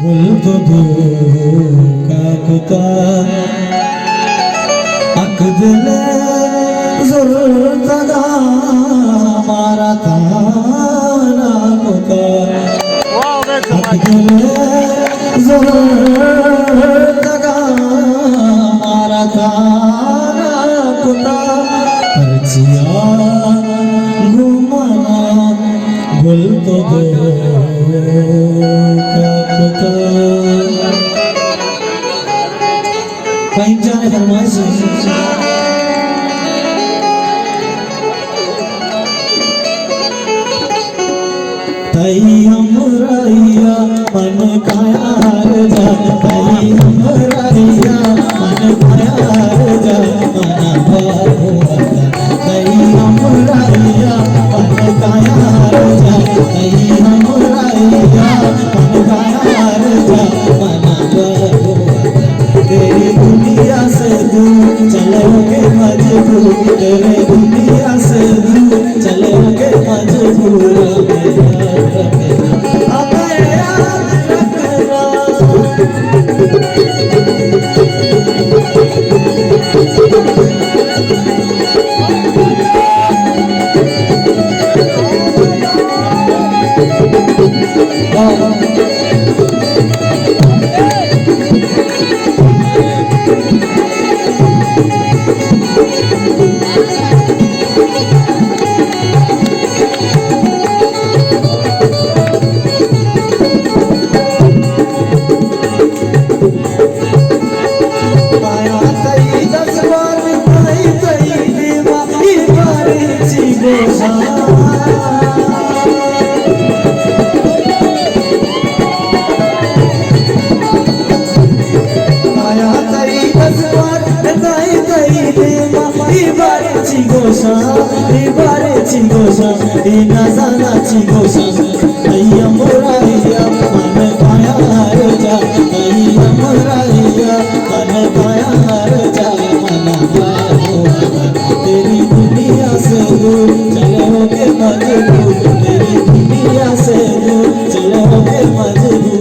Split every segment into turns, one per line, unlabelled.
बोलतो धोका कुता अक दिल जरूर तगा मारा ताना कुता अक दिल जरूर तगा मारा ताना कुता परचिया घुमाना बोलतो जाने फरमाइश तई हमराइया मन कायार जा तई हमराइया मन कायार जा मना बाबू तई हमराइया मन कायार जा तई हमराइया मन कायार जा मना बाबू तेरी दुनिया से दूर चलोगे मजबूर तेरे दुनिया से दूर चलोगे मजबूर Cigosa, ina sana cigosa, ayya muraiya, man kaya harja, ayya muraiya, man kaya harja, mana babu, teri duniya se दूर चलोगे मजबूर, तेरी दुनिया से दूर चलोगे मजबूर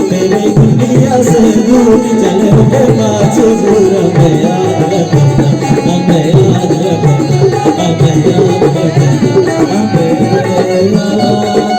तेरी दुनिया से दूर चलोगे मजबूर हमें याद रखना हमें याद रखना हमें याद रखना हमें याद